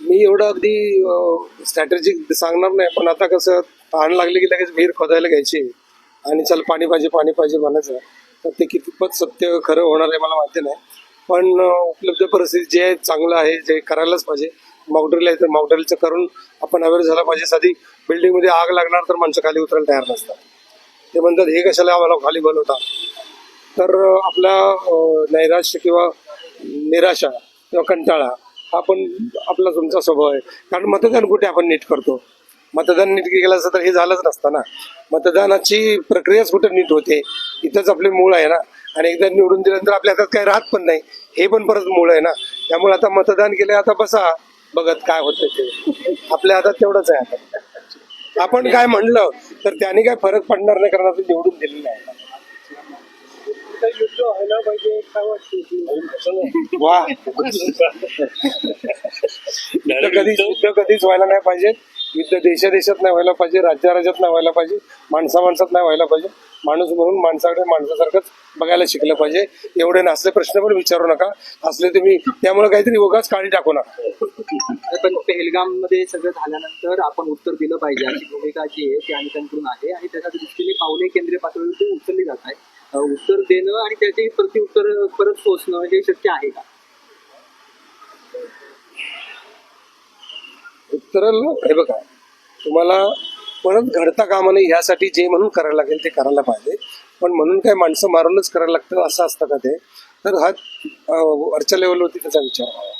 मी एवढं अगदी स्ट्रॅटेजिक सांगणार नाही, पण आता कसं तहान लागली की लगेच विहीर खोदायला घ्यायची आणि चल पाणी पाहिजे म्हणायचं, तर ते कितपत सत्य खरं होणार आहे मला माहिती नाही. पण उपलब्ध परिस्थिती जे चांगलं आहे, जे करायलाच पाहिजे. मॉकड्रिल आहे तर मॉकड्रिलचं करून आपण अवेअर झाला पाहिजे. साधी बिल्डिंगमध्ये आग लागणार तर माणसं खाली उतरायला तयार नसतात. ते म्हणतात हे कशाला आम्हाला खाली बनवतात. तर आपला नैराश्य किंवा निराशा किंवा कंटाळा हा पण आपला तुमचा स्वभाव आहे. कारण मतदान कुठे आपण नीट करतो. मतदान नीट केलं असतं तर हे झालंच नसतं ना. मतदानाची प्रक्रियाच कुठं नीट होते, इथंच आपले मूळ आहे ना. आणि एकदा निवडून दिल्यानंतर आपल्या हातात काही राहत पण नाही, हे पण परत मूळ आहे ना. त्यामुळे आता मतदान केलं, आता बसा बघत काय होतं ते. आपल्या हातात तेवढंच आहे. आता आपण काय म्हणलं तर त्याने काय फरक पडणार नाही, कारण आपण निवडून दिलेलं आहे. युद्ध व्हायला पाहिजे काय वाटतं? वा युद्ध कधीच व्हायला नाही पाहिजे. युद्ध देशात नाही व्हायला पाहिजे, राज्यात नाही व्हायला पाहिजे, माणसात नाही व्हायला पाहिजे. माणूस म्हणून माणसाकडे माणसासारखंच बघायला शिकलं पाहिजे. एवढे नसले प्रश्न पण विचारू नका. असले तुम्ही त्यामुळे काहीतरी उगाच काळी टाकू नका. पण पेहलगाम मध्ये सगळं झाल्यानंतर आपण उत्तर दिलं पाहिजे अशी भूमिका जी आहे ती अनेकांकडून आहे आणि त्याच्या दृष्टीने पावले केंद्रीय पातळीवर उचलली जात आहे. उत्तर देणं आणि त्याचे प्रत्युत्तर परत पोचणं हे शक्य आहे का? उत्तर हे बघा, तुम्हाला परत घडता कामा नये यासाठी जे म्हणून करायला लागेल ते करायला पाहिजे. पण म्हणून काय माणसं मारूनच करायला लागतं असं असतं का ते? तर हा वरच्या लेवलवरती त्याचा विचार व्हावा.